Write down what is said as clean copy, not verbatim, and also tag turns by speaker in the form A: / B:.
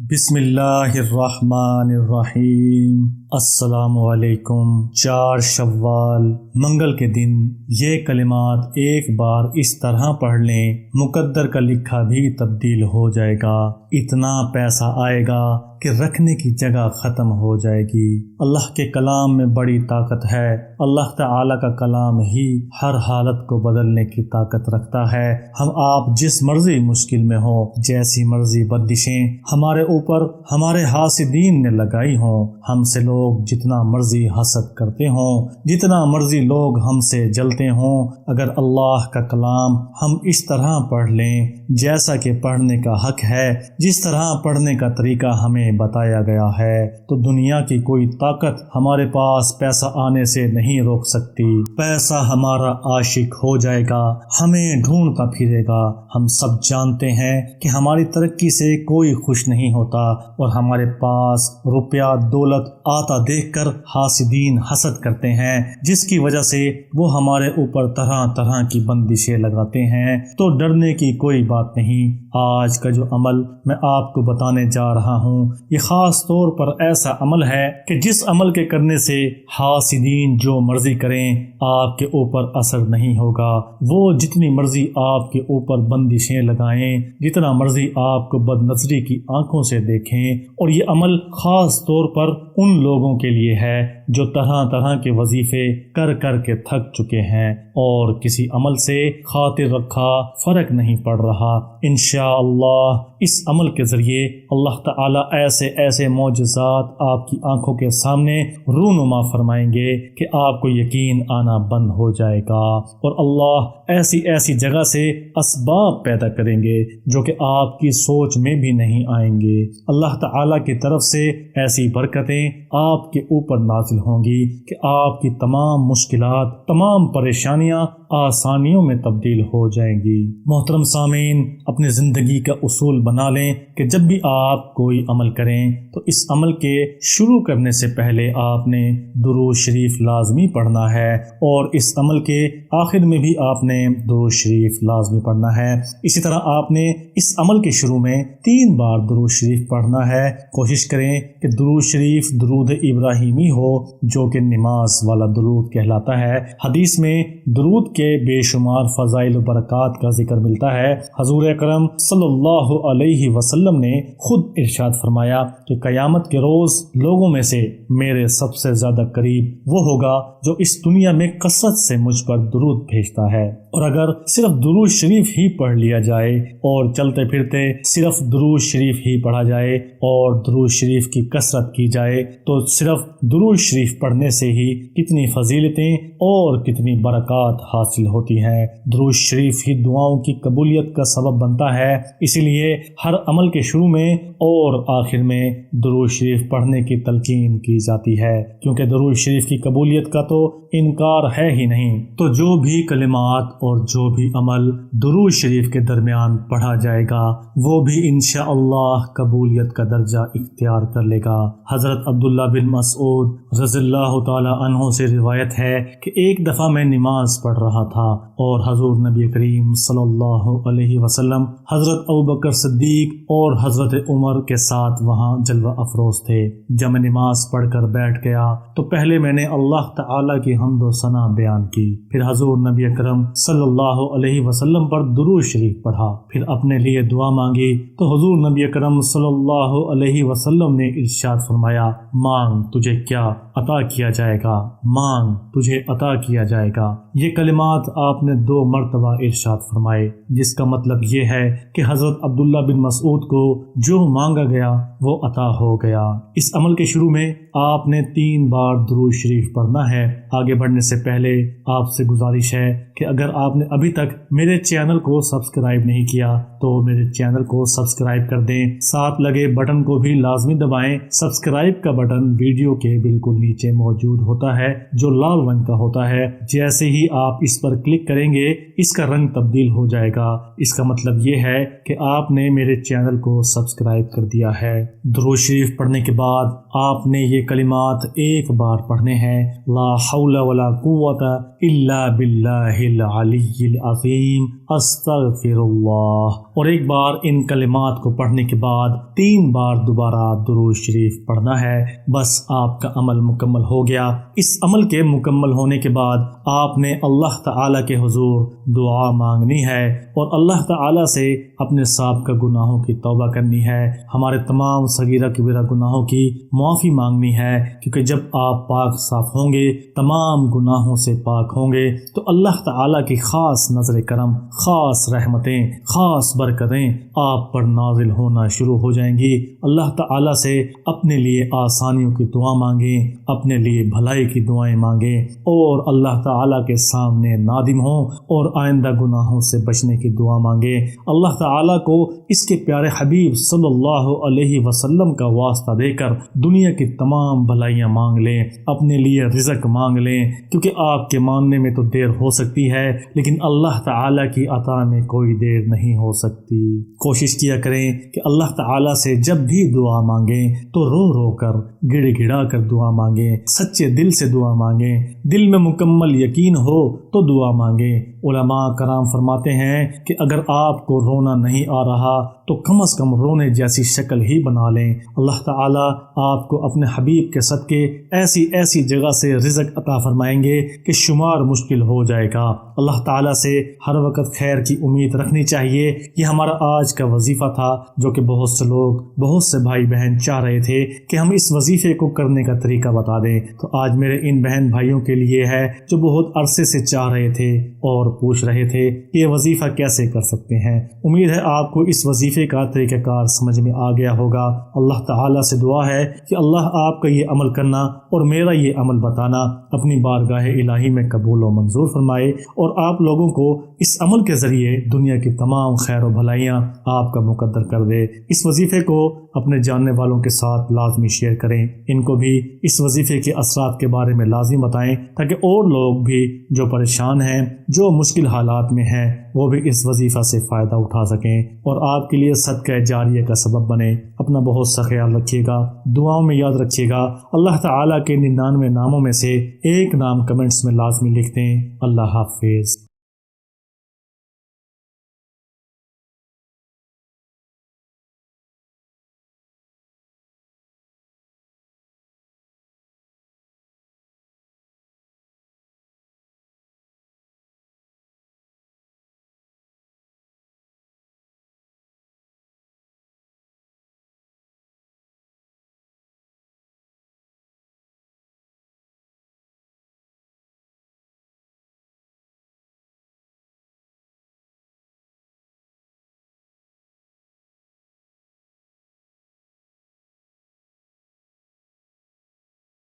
A: بسم اللہ الرحمن الرحیم۔ السلام علیکم۔ 4 شوال منگل کے دن یہ کلمات ایک بار اس طرح پڑھ لیں، مقدر کا لکھا بھی تبدیل ہو جائے گا، اتنا پیسہ آئے گا کہ رکھنے کی جگہ ختم ہو جائے گی۔ اللہ کے کلام میں بڑی طاقت ہے۔ اللہ تعالیٰ کا کلام ہی ہر حالت کو بدلنے کی طاقت رکھتا ہے۔ ہم آپ جس مرضی مشکل میں ہوں، جیسی مرضی بندشیں ہمارے اوپر ہمارے حاسدین نے لگائی ہوں، ہم سے لوگ جتنا مرضی حسد کرتے ہوں، جتنا مرضی لوگ ہم سے جلتے ہوں، اگر اللہ کا کلام ہم اس طرح پڑھ لیں جیسا کہ پڑھنے کا حق ہے، جس طرح پڑھنے کا طریقہ ہمیں بتایا گیا ہے، تو دنیا کی کوئی طاقت ہمارے پاس پیسہ آنے سے نہیں روک سکتی۔ پیسہ ہمارا عاشق ہو جائے گا، ہمیں ڈھونڈتا پھرے گا۔ ہم سب جانتے ہیں کہ ہماری ترقی سے کوئی خوش نہیں ہوتا، اور ہمارے پاس روپیہ دولت آتا دیکھ کر حاسدین حسد کرتے ہیں، جس کی وجہ سے وہ ہمارے اوپر طرح طرح کی بندشیں لگاتے ہیں۔ تو ڈرنے کی کوئی بات نہیں۔ آج کا جو عمل میں آپ کو بتانے جا رہا ہوں، یہ خاص طور پر ایسا عمل ہے کہ جس عمل کے کرنے سے حاسدین جو مرضی کریں آپ کے اوپر اثر نہیں ہوگا۔ وہ جتنی مرضی آپ کے اوپر بندشیں لگائیں، جتنا مرضی آپ کو بد نظری کی آنکھوں سے دیکھیں، اور یہ عمل خاص طور پر ان لوگوں کے لیے ہے جو طرح طرح کے وظیفے کر کر کے تھک چکے ہیں اور کسی عمل سے خاطر رکھا فرق نہیں پڑ رہا۔ انشاءاللہ اس عمل کے ذریعے اللہ تعالیٰ ایسے ایسے معجزات آپ کی آنکھوں کے سامنے رونما فرمائیں گے کہ آپ کو یقین آنا بند ہو جائے گا، اور اللہ ایسی ایسی جگہ سے اسباب پیدا کریں گے جو کہ آپ کی سوچ میں بھی نہیں آئیں گے۔ اللہ تعالیٰ کی طرف سے ایسی برکتیں آپ کے اوپر نازل ہوں گی کہ آپ کی تمام مشکلات، تمام پریشانیاں آسانیوں میں تبدیل ہو جائیں گی۔ محترم سامعین، اپنی زندگی کا اصول بنا لیں کہ جب بھی آپ کوئی عمل کریں تو اس عمل کے شروع کرنے سے پہلے آپ نے درود شریف لازمی پڑھنا ہے، اور اس عمل کے آخر میں بھی آپ نے درود شریف لازمی پڑھنا ہے۔ اسی طرح آپ نے اس عمل کے شروع میں 3 بار درود شریف پڑھنا ہے۔ کوشش کریں کہ درود شریف درود ابراہیمی ہو، جو کہ نماز والا درود کہلاتا ہے۔ حدیث میں درود کے بے شمار فضائل و برکات کا ذکر ملتا ہے۔ حضور اکرم صلی اللہ علیہ وسلم نے خود ارشاد فرمایا کہ قیامت کے روز لوگوں میں سے میرے سب سے زیادہ قریب وہ ہوگا جو اس دنیا میں کثرت سے مجھ پر درود بھیجتا ہے، اور اگر صرف درود شریف ہی پڑھ لیا جائے اور چلتے پھرتے صرف درود شریف ہی پڑھا جائے اور درود شریف کی کثرت کی جائے، تو صرف درود شریف پڑھنے سے ہی کتنی فضیلتیں اور کتنی برکات حاصل ہوتی ہیں۔ درود شریف ہی دعاؤں کی قبولیت کا سبب بنتا ہے، اسی لیے ہر عمل کے شروع میں اور آخر میں درود شریف پڑھنے کی تلقین کی جاتی ہے، کیونکہ درود شریف کی قبولیت کا تو انکار ہے ہی نہیں۔ تو جو بھی کلمات اور جو بھی عمل درود شریف کے درمیان پڑھا جائے گا، وہ بھی انشاءاللہ قبولیت کا درجہ اختیار کر لے گا۔ حضرت عبداللہ بن مسعود رضی اللہ تعالی عنہ سے روایت ہے کہ ایک دفعہ میں نماز پڑھ رہا تھا اور حضور نبی کریم صلی اللہ علیہ وسلم، حضرت ابوبکر صدیق اور حضرت عمر کے ساتھ وہاں جلوہ افروز تھے۔ جب میں نماز پڑھ کر بیٹھ گیا تو پہلے میں نے اللہ تعالیٰ کی حمد و ثنا بیان کی، پھر حضور نبی اکرم صلی اللہ علیہ وسلم پر درود شریف پڑھا، پھر اپنے لیے دعا مانگی تو حضور نبی اکرم صلی اللہ علیہ وسلم نے ارشاد فرمایا، مانگ تجھے کیا عطا کیا جائے گا، مانگ تجھے عطا کیا جائے گا۔ یہ کلمات آپ نے 2 مرتبہ ارشاد فرمائے، جس کا مطلب یہ ہے کہ حضرت عبداللہ بن مسعود کو جو مانگا گیا وہ عطا ہو گیا۔ اس عمل کے شروع میں آپ نے 3 بار درود شریف پڑھنا ہے۔ آگے بڑھنے سے پہلے آپ سے گزارش ہے کہ اگر آپ نے ابھی تک میرے چینل کو سبسکرائب نہیں کیا تو میرے چینل کو سبسکرائب کر دیں، ساتھ لگے بٹن کو بھی لازمی دبائیں۔ سبسکرائب کا بٹن ویڈیو کے بالکل نیچے موجود ہوتا ہے، جو لال رنگ کا ہوتا ہے۔ جیسے ہی آپ اس پر کلک کریں گے اس کا رنگ تبدیل ہو جائے گا، اس کا مطلب یہ ہے کہ آپ نے میرے چینل کو سبسکرائب کر دیا ہے۔ درود شریف پڑھنے کے بعد آپ نے یہ کلمات ایک بار پڑھنے ہیں، لا حول ولا قوت الا باللہ العلی العظیم، استغفر اللہ، اور ایک بار ان کلمات کو پڑھنے کے بعد 3 بار دوبارہ درود شریف پڑھنا ہے، بس آپ کا عمل مکمل ہو گیا۔ اس عمل کے مکمل ہونے کے بعد آپ نے اللہ تعالیٰ کے حضور دعا مانگنی ہے اور اللہ تعالیٰ سے اپنے سابقہ گناہوں کی توبہ کرنی ہے، ہمارے تمام صغیرہ کبیرہ گناہوں کی معافی مانگنی ہے، کیونکہ جب آپ پاک صاف ہوں گے، تمام گناہوں سے پاک ہوں گے، تو اللہ تعالیٰ کی خاص نظر کرم، خاص رحمتیں، خاص برکتیں آپ پر نازل ہونا شروع ہو جائیں گی۔ اللہ تعالیٰ سے اپنے لیے آسانیوں کی دعا مانگیں، اپنے لیے بھلائی کی دعائیں مانگیں اور اللہ تعالیٰ کے سامنے نادم ہوں اور آئندہ گناہوں سے بچنے کی دعا مانگیں۔ اللہ تعالیٰ کو اس کے پیارے حبیب صلی اللہ علیہ وسلم کا واسطہ دے کر دنیا کی تمام بھلائیاں مانگ لیں، اپنے لیے رزق مانگ لیں، کیونکہ آپ کے مانگنے میں تو دیر ہو سکتی ہے لیکن اللہ تعالیٰ کی عطا میں کوئی دیر نہیں ہو سکتی۔ کوشش کیا کریں کہ اللہ تعالیٰ سے جب بھی دعا مانگیں تو رو رو کر، گڑ گڑا کر دعا مانگیں، سچے دل سے دعا مانگیں، دل میں مکمل یقین ہو تو دعا مانگیں۔ علماء کرام فرماتے ہیں کہ اگر آپ کو رونا نہیں آ رہا تو کم از کم رونے جیسی شکل ہی بنا لیں۔ اللہ تعالیٰ آپ کو اپنے حبیب کے صدقے ایسی جگہ سے رزق عطا فرمائیں گے کہ شمار مشکل ہو جائے گا۔ اللہ تعالیٰ سے ہر وقت خیر کی امید رکھنی چاہیے۔ یہ ہمارا آج کا وظیفہ تھا جو کہ بہت سے لوگ، بہت سے بھائی بہن چاہ رہے تھے کہ ہم اس وظیفے کو کرنے کا طریقہ بتا دیں، تو آج میرے ان بہن بھائیوں کے لیے ہے جو بہت عرصے سے چاہ رہے تھے اور پوچھ رہے تھے کہ یہ وظیفہ کیسے کر سکتے ہیں۔ امید ہے آپ کو اس وظیفے کا طریقہ کار سمجھ میں آ گیا ہوگا۔ اللہ تعالیٰ سے دعا ہے کہ اللہ آپ کا یہ عمل کرنا اور میرا یہ عمل بتانا اپنی بارگاہ الہی میں قبول و منظور فرمائے اور آپ لوگوں کو اس عمل کے ذریعے دنیا کی تمام خیر و بھلائیاں آپ کا مقدر کر دے۔ اس وظیفے کو اپنے جاننے والوں کے ساتھ لازمی شیئر کریں، ان کو بھی اس وظیفے کے اثرات کے بارے میں لازم بتائیں تاکہ اور لوگ بھی جو پریشان ہیں، جو مشکل حالات میں ہیں، وہ بھی اس وظیفہ سے فائدہ اٹھا سکیں اور آپ کے لیے صدقہ جاریہ کا سبب بنے۔ اپنا بہت سا خیال رکھیے گا، دعاؤں میں یاد رکھیے گا۔ اللہ تعالیٰ کے 99 ناموں میں سے ایک نام کمنٹس میں لازمی لکھ دیں۔ اللہ حافظ۔